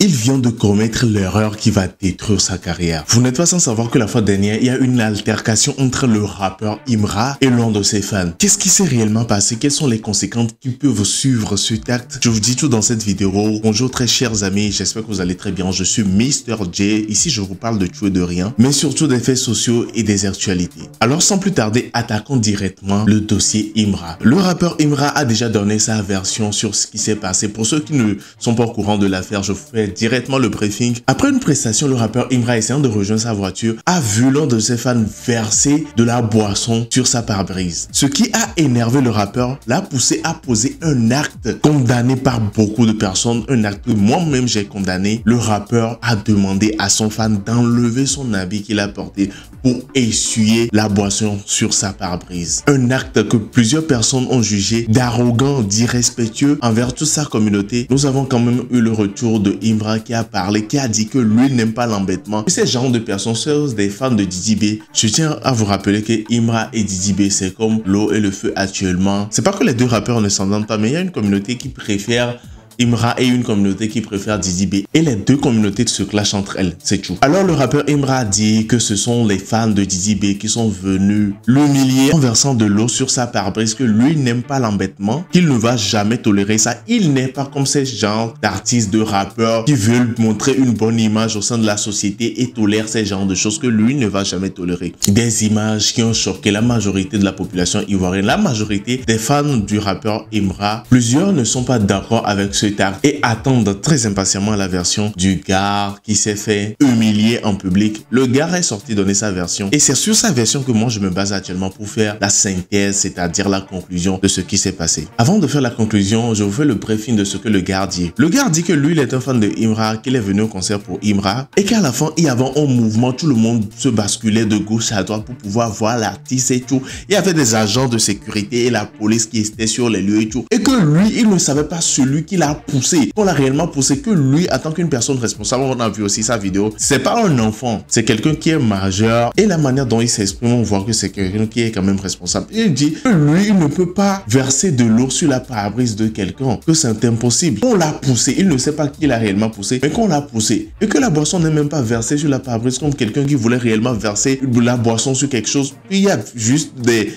il vient de commettre l'erreur qui va détruire sa carrière. Vous n'êtes pas sans savoir que la fois dernière, il y a une altercation entre le rappeur Imra et l'un de ses fans. Qu'est-ce qui s'est réellement passé? Quelles sont les conséquences qui peuvent suivre cet acte? Je vous dis tout dans cette vidéo. Bonjour très chers amis, j'espère que vous allez très bien. Je suis Mr. J. Ici, je vous parle de tout et de rien, mais surtout des faits sociaux et des actualités. Alors, sans plus tarder, attaquons directement le dossier Imra. Le rappeur Imra a déjà donné sa version sur ce qui s'est passé. Pour ceux qui ne sont pas au courant de l'affaire, je fais directement le briefing. Après une prestation, le rappeur Imra, essayant de rejoindre sa voiture, a vu l'un de ses fans verser de la boisson sur sa pare-brise. Ce qui a énervé le rappeur, l'a poussé à poser un acte condamné par beaucoup de personnes, un acte que moi-même j'ai condamné. Le rappeur a demandé à son fan d'enlever son habit qu'il a porté pour essuyer la boisson sur sa pare-brise. Un acte que plusieurs personnes ont jugé d'arrogant, d'irrespectueux envers toute sa communauté. Nous avons quand même eu le retour de Imra qui a parlé, qui a dit que lui n'aime pas l'embêtement. Et ces genres de personnes sont des fans de Didi B. Je tiens à vous rappeler que Imra et Didi B, c'est comme l'eau et le feu actuellement. C'est pas que les deux rappeurs ne s'entendent pas, mais il y a une communauté qui préfère Imra et une communauté qui préfère Didi B. Et les deux communautés se clashent entre elles, c'est tout. Alors le rappeur Imra a dit que ce sont les fans de Didi B qui sont venus l'humilier en versant de l'eau sur sa pare-brise, que lui n'aime pas l'embêtement, qu'il ne va jamais tolérer ça. Il n'est pas comme ces genres d'artistes, de rappeurs qui veulent montrer une bonne image au sein de la société et tolèrent ces genres de choses que lui ne va jamais tolérer. Des images qui ont choqué la majorité de la population ivoirienne, la majorité des fans du rappeur Imra. Plusieurs ne sont pas d'accord avec cet acte et attendent très impatiemment la version du gars qui s'est fait humilier en public. Le gars est sorti donner sa version et c'est sur sa version que moi je me base actuellement pour faire la synthèse, c'est-à-dire la conclusion de ce qui s'est passé. Avant de faire la conclusion, je vous fais le briefing de ce que le gars dit. Le gars dit que lui, il est un fan de Imra, qu'il est venu au concert pour Imra et qu'à la fin, il y avait un mouvement, tout le monde se basculait de gauche à droite pour pouvoir voir l'artiste et tout. Il y avait des agents de sécurité et la police qui étaient sur les lieux et tout. Et que lui, il ne savait pas celui qui l'a poussé, qu'on l'a réellement poussé, que lui, en tant qu'une personne responsable, on a vu aussi sa vidéo, c'est pas un enfant, c'est quelqu'un qui est majeur et la manière dont il s'exprime, on voit que c'est quelqu'un qui est quand même responsable. Il dit que lui, il ne peut pas verser de l'eau sur la pare-brise de quelqu'un, que c'est impossible. On l'a poussé, il ne sait pas qui l'a réellement poussé, mais qu'on l'a poussé et que la boisson n'est même pas versée sur la pare-brise comme quelqu'un qui voulait réellement verser de la boisson sur quelque chose. Puis il y a juste des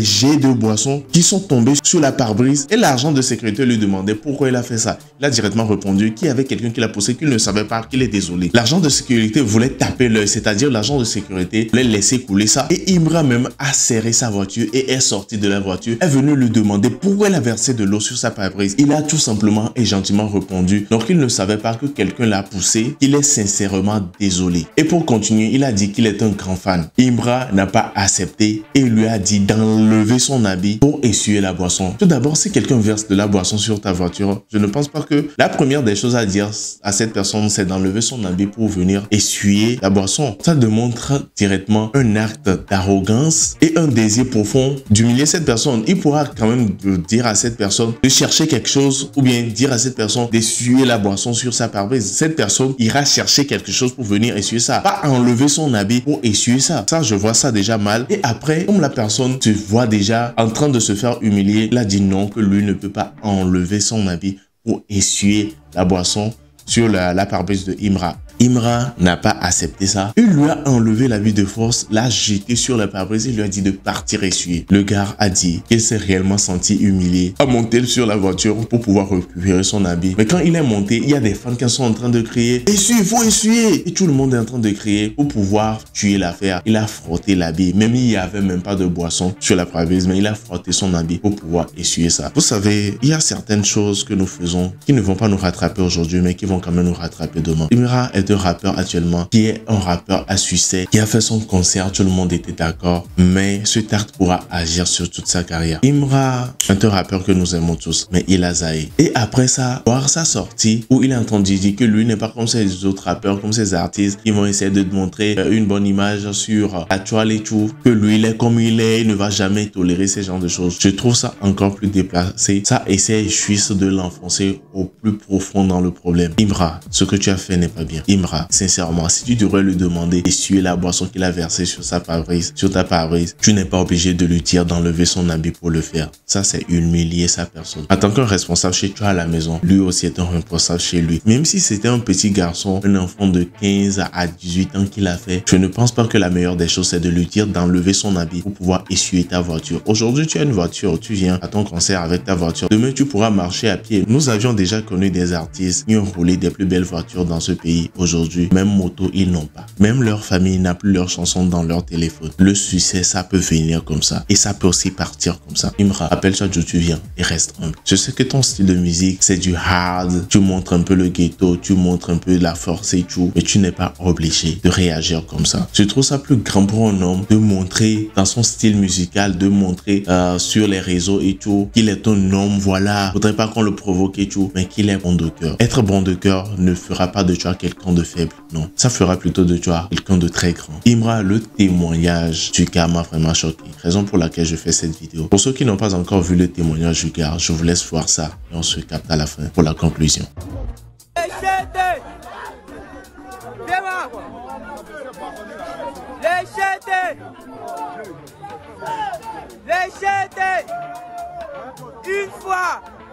jets de boissons qui sont tombés sur la pare-brise et l'agent de sécurité lui demandait pourquoi il a fait ça. Il a directement répondu qu'il y avait quelqu'un qui l'a poussé, qu'il ne savait pas, qu'il est désolé. L'agent de sécurité voulait taper l'œil, c'est-à-dire l'agent de sécurité voulait laisser couler ça et Imra même a serré sa voiture et est sorti de la voiture, est venu lui demander pourquoi il a versé de l'eau sur sa pare-brise. Il a tout simplement et gentiment répondu donc il ne savait pas que quelqu'un l'a poussé, qu'il est sincèrement désolé. Et pour continuer, il a dit qu'il est un grand fan. Imra n'a pas accepté et lui a dit d'enlever son habit pour essuyer la boisson. Tout d'abord, si quelqu'un verse de la boisson sur ta voiture, je ne pense pas que la première des choses à dire à cette personne, c'est d'enlever son habit pour venir essuyer la boisson. Ça démontre directement un acte d'arrogance et un désir profond d'humilier cette personne. Il pourra quand même dire à cette personne de chercher quelque chose ou bien dire à cette personne d'essuyer la boisson sur sa pare-brise. Cette personne ira chercher quelque chose pour venir essuyer ça. Pas enlever son habit pour essuyer ça. Ça, je vois ça déjà mal. Et après, comme la personne se voit déjà en train de se faire humilier, il a dit non, que lui ne peut pas enlever son habit pour essuyer la boisson sur la pare-brise de Imra. Imra n'a pas accepté ça. Il lui a enlevé l'habit de force, l'a jeté sur la pare-brise et lui a dit de partir essuyer. Le gars a dit qu'il s'est réellement senti humilié, a monté sur la voiture pour pouvoir récupérer son habit. Mais quand il est monté, il y a des fans qui sont en train de crier « Essuie, il faut essuyer !» Et tout le monde est en train de crier pour pouvoir tuer l'affaire. Il a frotté l'habit. Même il n'y avait même pas de boisson sur la pare-brise, mais il a frotté son habit pour pouvoir essuyer ça. Vous savez, il y a certaines choses que nous faisons qui ne vont pas nous rattraper aujourd'hui, mais qui vont quand même nous rattraper demain. Imra est un rappeur actuellement qui est un rappeur à succès, qui a fait son concert, tout le monde était d'accord, mais cet acte pourra agir sur toute sa carrière. Imra est un rappeur que nous aimons tous, mais il a zaï. Et après ça, voir sa sortie où il est en train de dire que lui n'est pas comme ces autres rappeurs, comme ces artistes qui vont essayer de montrer une bonne image sur la toile et tout, que lui il est comme il est, il ne va jamais tolérer ces genres de choses. Je trouve ça encore plus déplacé. Ça essaie juste de l'enfoncer au plus profond dans le problème. Imra, ce que tu as fait n'est pas bien. Imra, sincèrement, si tu devrais lui demander d'essuyer la boisson qu'il a versée sur sa pare-brise, sur ta pare-brise, tu n'es pas obligé de lui dire d'enlever son habit pour le faire. Ça, c'est humilier sa personne. En tant qu'un responsable chez toi à la maison, lui aussi est un responsable chez lui. Même si c'était un petit garçon, un enfant de 15 à 18 ans qui l'a fait, je ne pense pas que la meilleure des choses, c'est de lui dire d'enlever son habit pour pouvoir essuyer ta voiture. Aujourd'hui, tu as une voiture, tu viens à ton concert avec ta voiture. Demain, tu pourras marcher à pied. Nous avions déjà connu des artistes qui ont roulé des plus belles voitures dans ce pays. Aujourd'hui, même moto, ils n'ont pas. Même leur famille n'a plus leurs chansons dans leur téléphone. Le succès, ça peut venir comme ça. Et ça peut aussi partir comme ça. Imra, rappelle-toi d'où tu viens et reste humble. Je sais que ton style de musique, c'est du hard. Tu montres un peu le ghetto, tu montres un peu la force et tout. Mais tu n'es pas obligé de réagir comme ça. Je trouve ça plus grand pour un homme de montrer dans son style musical, de montrer sur les réseaux et tout qu'il est un homme, voilà. Faudrait pas qu'on le provoque et tout, mais qu'il est bon de cœur. Être bon de cœur ne fera pas de toi quelqu'un de faible, non. Ça fera plutôt de toi quelqu'un de très grand. Imra, le témoignage du gars m'a vraiment choqué. Raison pour laquelle je fais cette vidéo. Pour ceux qui n'ont pas encore vu le témoignage du gars, je vous laisse voir ça et on se capte à la fin pour la conclusion.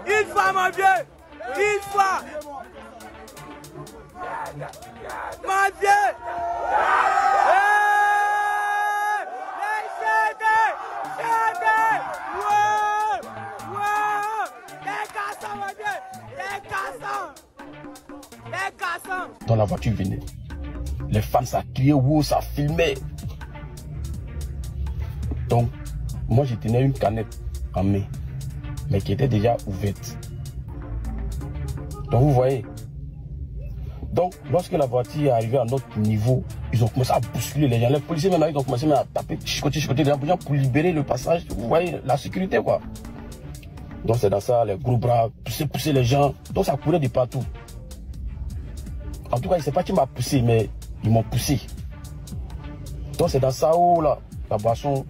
Une fois mon Dieu, une fois, mon Dieu, dans la voiture venait. Les fans, ça criait, wow, ça filmait. Donc, moi, je tenais une canette en main, mais qui était déjà ouverte. Donc, vous voyez. Donc, lorsque la voiture est arrivée à notre niveau, ils ont commencé à bousculer les gens. Les policiers, maintenant, ils ont commencé à taper, chicoter les gens pour libérer le passage. Vous voyez, la sécurité, quoi. Donc, c'est dans ça, les gros bras, pousser les gens. Donc, ça courait de partout. En tout cas, je ne sais pas qui m'a poussé, mais ils m'ont poussé. Donc, c'est dans ça où, là, la boisson,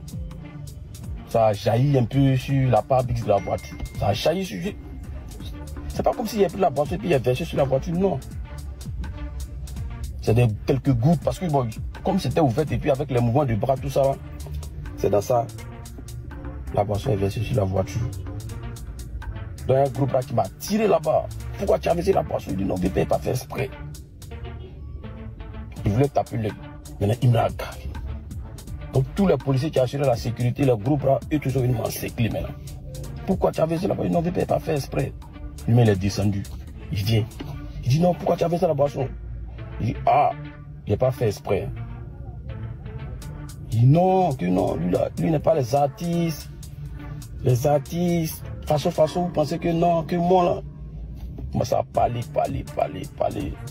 ça a jailli un peu sur la pare-brise de la voiture. Ça a jailli sur... C'est pas comme s'il y avait pris la boisson et puis il y a versé sur la voiture, non. C'est quelques gouttes, parce que bon, comme c'était ouvert et puis avec les mouvements de bras, tout ça, c'est dans ça. La boisson est versée sur la voiture. Donc, un groupe là qui m'a tiré là-bas. Pourquoi tu as versé la boisson? Il dit non, VP n'est pas fait exprès. Il voulait taper l'œil. Maintenant, il m'a garé. Donc, tous les policiers qui assuraient la sécurité, le groupe là, eux, toujours venus m'encercler maintenant. Pourquoi tu as versé la boisson? Non, VP n'est pas fait exprès. Lui, il est descendu. Il vient. Il dit non, pourquoi tu as versé la boisson? Il dit ah, il n'est pas fait exprès. Il dit non, que non, lui n'est pas les artistes. Les artistes, façon, vous pensez que non, que moi là. Moi, ça a parlé.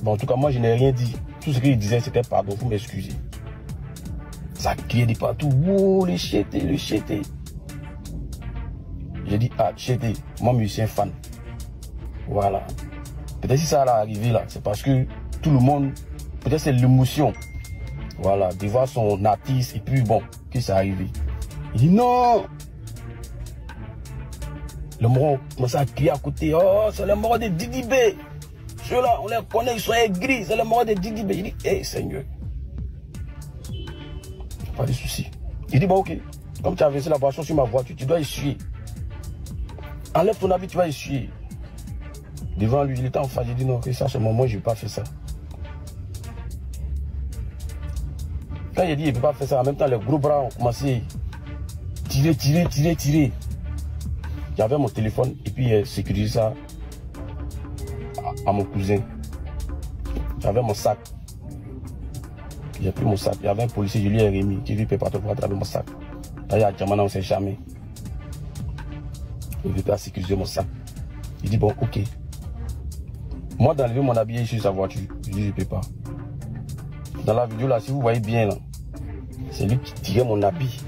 Bon, en tout cas, moi, je n'ai rien dit. Tout ce qu'il disait, c'était pardon, vous m'excusez. Ça criait de partout. Wow, le chété. J'ai dit, ah, chété, moi, musicien fan. Voilà. Peut-être si ça allait arriver là, c'est parce que tout le monde, peut-être c'est l'émotion. Voilà, de voir son artiste et puis bon, que ça arrivé. Il dit non. Le mort commence à crier à côté. Oh, c'est le mort de Didi B. Ceux-là, on les connaît, ils sont aigris. C'est le mort de Didi B. Il dit, hé, Seigneur. Pas de soucis. Il dit, bon, ok. Comme tu as versé la boisson sur ma voiture, tu dois essuyer. Enlève ton habit, tu vas essuyer. Devant lui, il était en face. J'ai dit, non, que ça, c'est moi, je ne vais pas faire ça. Quand il a dit, il ne peut pas faire ça, en même temps, les gros bras ont commencé à tirer. J'avais mon téléphone et puis sécurisé ça à mon cousin. J'avais mon sac. J'ai pris mon sac. Il y avait un policier, je lui ai remis. Qui lui peut pas te voir avec mon sac. D'ailleurs, à Djamana, on ne sait jamais. Il veut pas sécuriser mon sac. Il dit bon, ok. Moi, d'enlever mon habit sur sa voiture, je dis je ne peux pas. Dans la vidéo là, si vous voyez bien là, c'est lui qui tirait mon habit.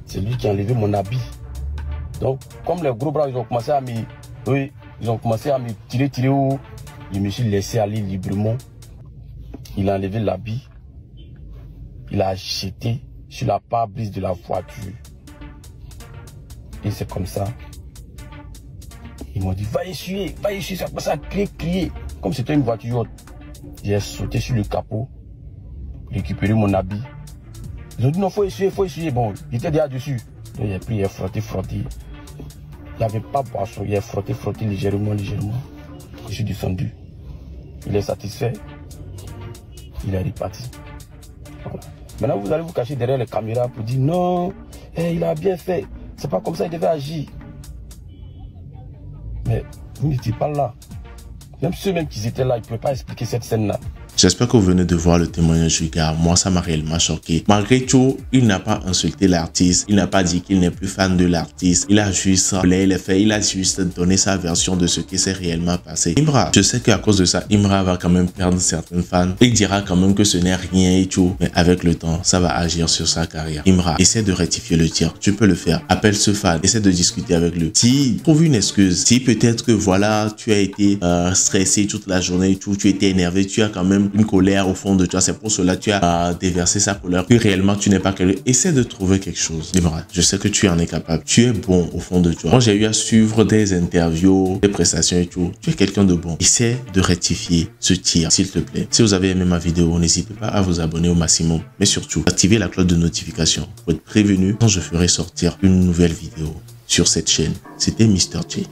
C'est lui qui a enlevé mon habit. Donc, comme les gros bras, ils ont commencé à me tirer haut, je me suis laissé aller librement. Il a enlevé l'habit. Il a jeté sur la pare-brise de la voiture. Et c'est comme ça. Ils m'ont dit, va essuyer, ça commence à crier. comme c'était une voiture haute, j'ai sauté sur le capot, récupéré mon habit. Ils ont dit non, faut essuyer. Bon, il était déjà dessus. Donc, j'ai pris, il a frotté. Il n'y avait pas boisson, il a frotté légèrement. Je suis descendu. Il est satisfait. Il est reparti. Voilà. Maintenant, vous allez vous cacher derrière les caméras pour dire non, il a bien fait. C'est pas comme ça qu'il devait agir. Mais vous n'étiez pas là. Même ceux qui étaient là, ils ne pouvaient pas expliquer cette scène-là. J'espère que vous venez de voir le témoignage du gars. Moi, ça m'a réellement choqué. Malgré tout, il n'a pas insulté l'artiste. Il n'a pas dit qu'il n'est plus fan de l'artiste. Il a juste rappelé les faits. Il a juste donné sa version de ce qui s'est réellement passé. Imra, je sais qu'à cause de ça, Imra va quand même perdre certaines fans. Il dira quand même que ce n'est rien et tout. Mais avec le temps, ça va agir sur sa carrière. Imra, essaie de rectifier le tir. Tu peux le faire. Appelle ce fan. Essaie de discuter avec lui. Si trouve une excuse, si peut-être que voilà, tu as été stressé toute la journée et tout, tu étais énervé, tu as quand même une colère au fond de toi, c'est pour cela que tu as déversé sa colère, que réellement tu n'es pas quelqu'un. Essaie de trouver quelque chose. Imra, je sais que tu en es capable. Tu es bon au fond de toi. Moi, j'ai eu à suivre des interviews, des prestations et tout. Tu es quelqu'un de bon. Essaie de rectifier ce tir, s'il te plaît. Si vous avez aimé ma vidéo, n'hésitez pas à vous abonner au maximum. Mais surtout, activez la cloche de notification pour être prévenu quand je ferai sortir une nouvelle vidéo sur cette chaîne. C'était Mr. J.